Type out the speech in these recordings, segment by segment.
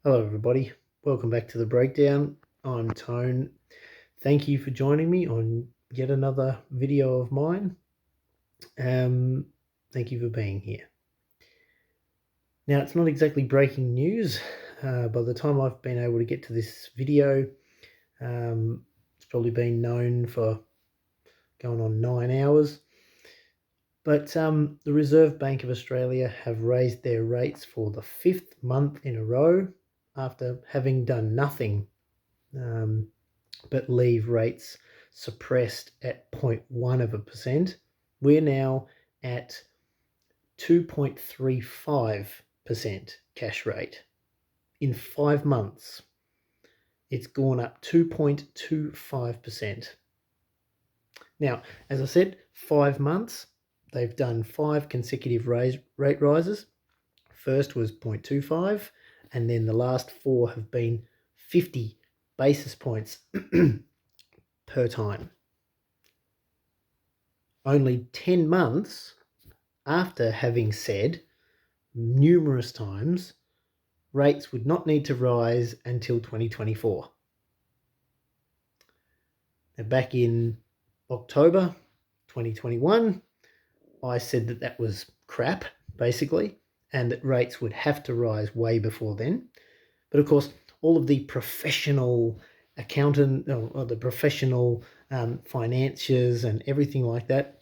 Hello, everybody. Welcome back to the breakdown. I'm Tone. Thank you for joining me on yet another video of mine. Thank you for being here. Now, it's not exactly breaking news. By the time I've been able to get to this video, it's probably been known for going on 9 hours. But the Reserve Bank of Australia have raised their rates for the 5th month in a row after having done nothing but leave rates suppressed at 0.1%. We're now at 2.35% cash rate. In 5 months, it's gone up 2.25%. Now, as I said, 5 months, they've done 5 consecutive rate rises. First was 0.25, and then the last 4 have been 50 basis points per time. Only 10 months after having said numerous times rates would not need to rise until 2024. Now, back in October 2021, I said that was crap, basically, and that rates would have to rise way before then. But of course, all of the professional accountant or the professional financiers and everything like that,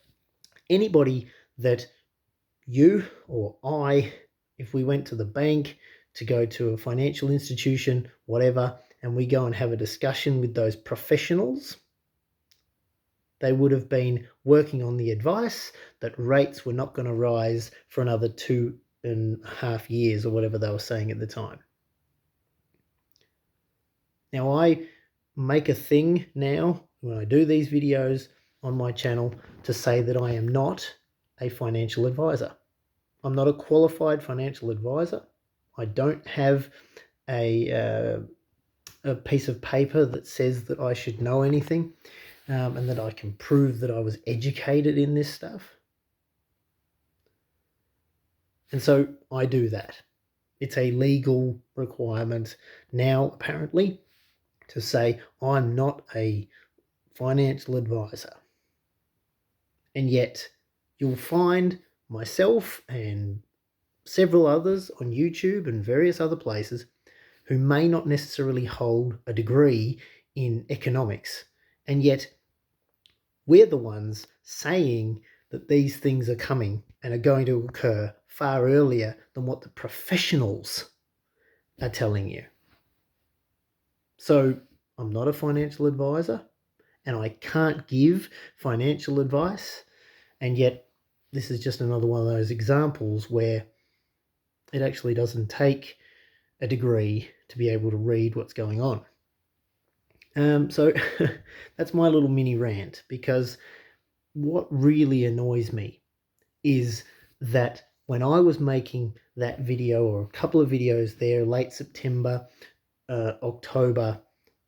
anybody that you or I, if we went to the bank to go to a financial institution, whatever, and we go and have a discussion with those professionals, they would have been working on the advice that rates were not going to rise for another 2.5 years or whatever they were saying at the time. Now, I make a thing now when I do these videos on my channel to say that I am not a financial advisor. I'm not a qualified financial advisor. I don't have a piece of paper that says that I should know anything and that I can prove that I was educated in this stuff. And so I do that. It's a legal requirement now, apparently, to say I'm not a financial advisor. And yet you'll find myself and several others on YouTube and various other places who may not necessarily hold a degree in economics, and yet we're the ones saying that these things are coming and are going to occur far earlier than what the professionals are telling you. So I'm not a financial advisor and I can't give financial advice, and yet this is just another one of those examples where it actually doesn't take a degree to be able to read what's going on. So that's my little mini rant, because what really annoys me is that when I was making that video or a couple of videos there, late September, October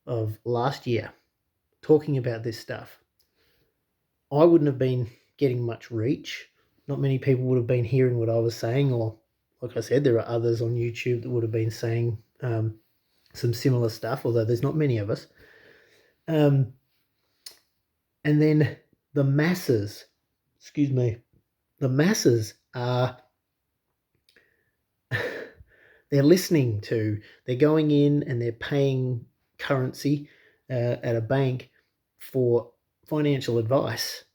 of last year, talking about this stuff, I wouldn't have been getting much reach. Not many people would have been hearing what I was saying, or like I said, there are others on YouTube that would have been saying some similar stuff, although there's not many of us. And then the masses are, they're listening to, they're going in and they're paying currency at a bank for financial advice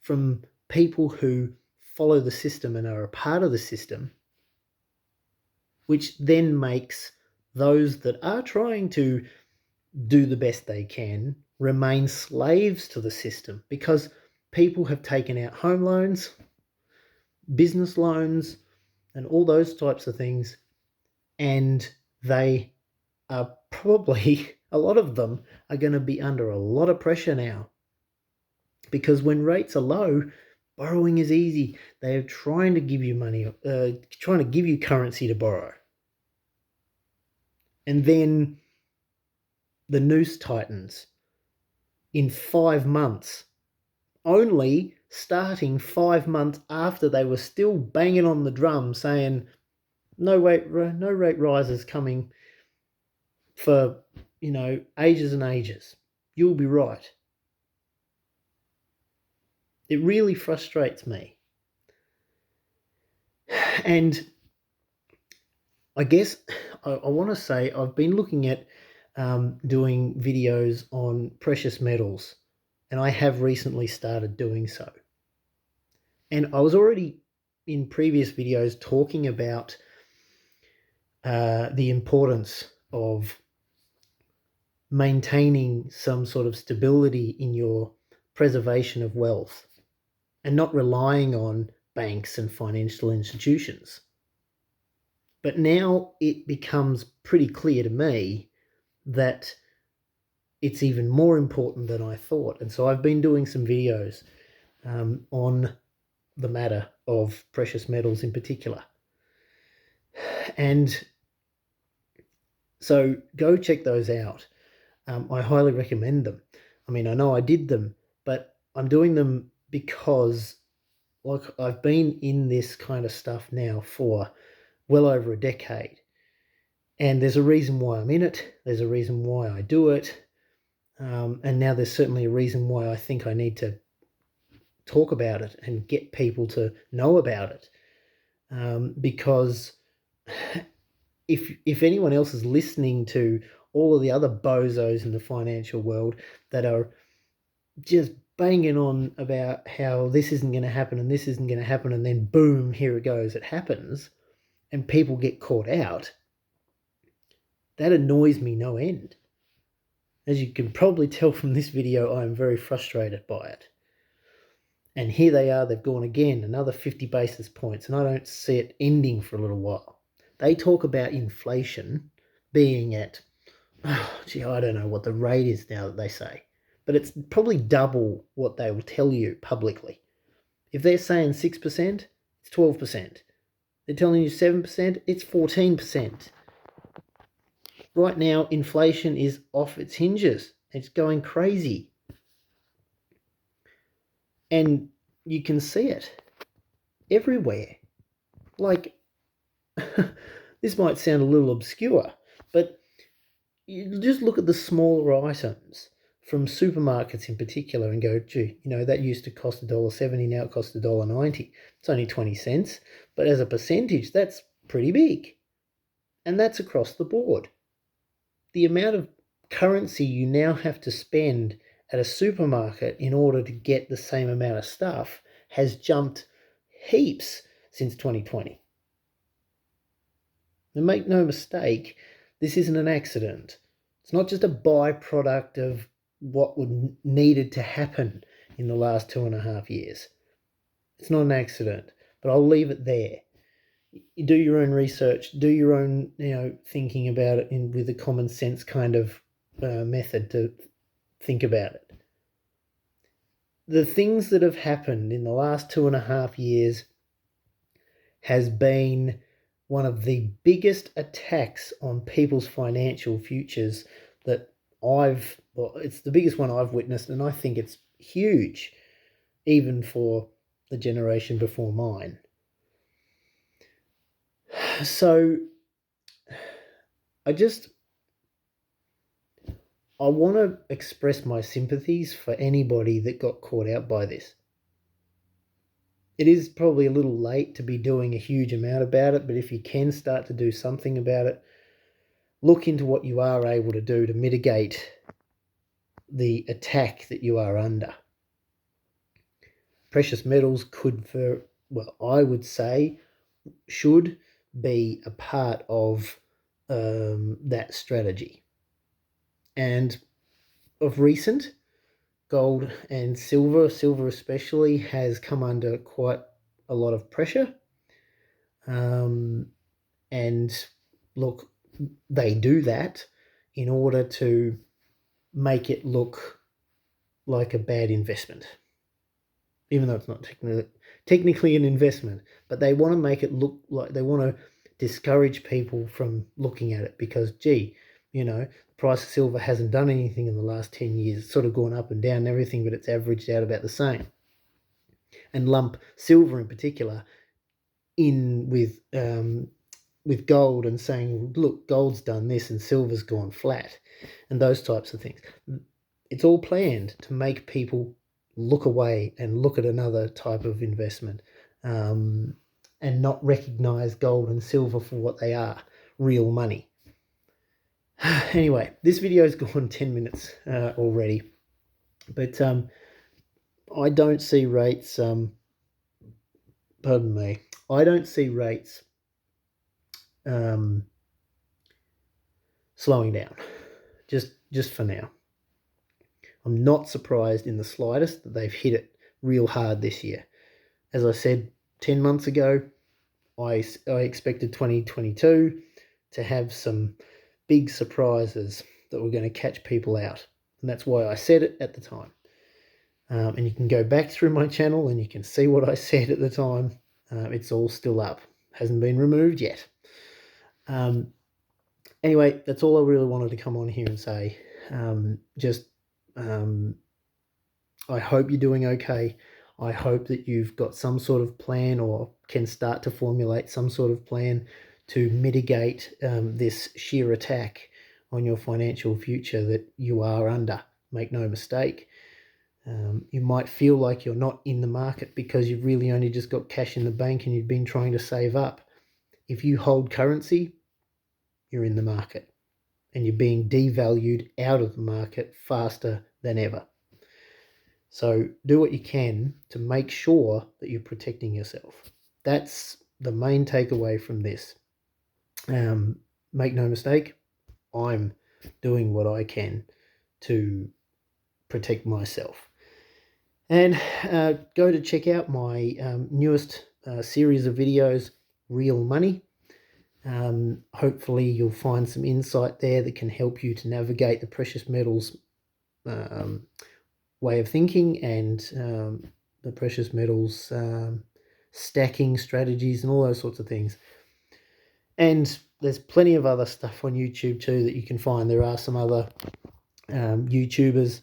from people who follow the system and are a part of the system, which then makes those that are trying to do the best they can remain slaves to the system, because people have taken out home loans, business loans, and all those types of things, and they are probably, a lot of them are going to be under a lot of pressure now, because when rates are low, borrowing is easy. They're trying to give you money, trying to give you currency to borrow. And then the noose tightens in 5 months, only starting 5 months after they were still banging on the drum saying no rate rises coming for, ages and ages. You'll be right. It really frustrates me. And I guess I want to say I've been looking at doing videos on precious metals, and I have recently started doing so. And I was already in previous videos talking about the importance of maintaining some sort of stability in your preservation of wealth and not relying on banks and financial institutions. But now it becomes pretty clear to me that it's even more important than I thought. And so I've been doing some videos on the matter of precious metals in particular. And so go check those out. I highly recommend them. I mean, I know I did them, but I'm doing them because I've been in this kind of stuff now for well over a decade. And there's a reason why I'm in it. There's a reason why I do it. And now there's certainly a reason why I think I need to talk about it and get people to know about it. Because if anyone else is listening to all of the other bozos in the financial world that are just banging on about how this isn't going to happen and this isn't going to happen, and then boom, here it goes, it happens, and people get caught out, that annoys me no end. As you can probably tell from this video, I am very frustrated by it. And here they are, they've gone again, another 50 basis points, and I don't see it ending for a little while. They talk about inflation being at, I don't know what the rate is now that they say, but it's probably double what they will tell you publicly. If they're saying 6%, it's 12%. They're telling you 7%, it's 14%. Right now, inflation is off its hinges. It's going crazy. And you can see it everywhere. Like, this might sound a little obscure, but you just look at the smaller items from supermarkets in particular and go, gee, that used to cost $1.70, now it costs $1.90. It's only 20 cents, but as a percentage, that's pretty big. And that's across the board. The amount of currency you now have to spend at a supermarket in order to get the same amount of stuff has jumped heaps since 2020. And make no mistake, this isn't an accident. It's not just a byproduct of what needed to happen in the last 2.5 years. It's not an accident, but I'll leave it there. You do your own research, do your own, thinking about it with a common sense kind of method to think about it. The things that have happened in the last 2.5 years has been one of the biggest attacks on people's financial futures that it's the biggest one I've witnessed, and I think it's huge, even for the generation before mine. So I want to express my sympathies for anybody that got caught out by this. It is probably a little late to be doing a huge amount about it, but if you can start to do something about it, look into what you are able to do to mitigate the attack that you are under. Precious metals I would say, should be a part of that strategy. And of recent, gold and silver especially, has come under quite a lot of pressure. And look, they do that in order to make it look like a bad investment, even though it's not technically an investment, but they want to make it look like, they want to discourage people from looking at it because, the price of silver hasn't done anything in the last 10 years. It's sort of gone up and down and everything, but it's averaged out about the same. And lump silver in particular in with with gold and saying, look, gold's done this and silver's gone flat, and those types of things. It's all planned to make people look away and look at another type of investment, and not recognize gold and silver for what they are, real money. Anyway, this video's gone 10 minutes already, but I don't see rates, pardon me, I don't see rates slowing down, just for now. I'm not surprised in the slightest that they've hit it real hard this year. As I said 10 months ago, I expected 2022 to have some big surprises that were going to catch people out. And that's why I said it at the time. And you can go back through my channel and you can see what I said at the time. It's all still up. Hasn't been removed yet. Anyway, that's all I really wanted to come on here and say. I hope you're doing okay. I hope that you've got some sort of plan or can start to formulate some sort of plan to mitigate this sheer attack on your financial future that you are under. Make no mistake. You might feel like you're not in the market because you've really only just got cash in the bank and you've been trying to save up. If you hold currency, you're in the market and you're being devalued out of the market faster than ever. So do what you can to make sure that you're protecting yourself. That's the main takeaway from this. Make no mistake, I'm doing what I can to protect myself. And go to check out my newest series of videos, Real Money. Hopefully you'll find some insight there that can help you to navigate the precious metals way of thinking and the precious metals stacking strategies and all those sorts of things. And there's plenty of other stuff on YouTube too that you can find. There are some other YouTubers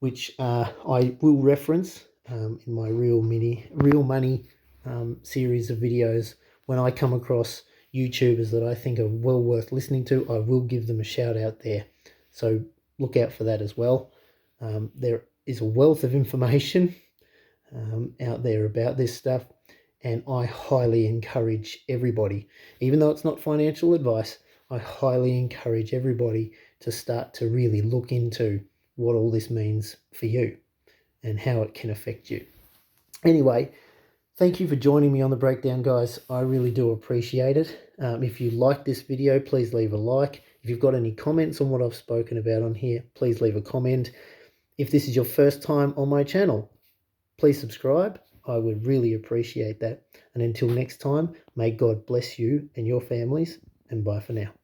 which I will reference in my Real Money series of videos. When I come across YouTubers that I think are well worth listening to, I will give them a shout out there. So look out for that as well. There is a wealth of information out there about this stuff, and I highly encourage everybody, even though it's not financial advice, I highly encourage everybody to start to really look into what all this means for you and how it can affect you. Anyway, thank you for joining me on the breakdown, guys. I really do appreciate it. If you like this video, please leave a like. If you've got any comments on what I've spoken about on here, please leave a comment. If this is your first time on my channel, please subscribe. I would really appreciate that. And until next time, may God bless you and your families, and bye for now.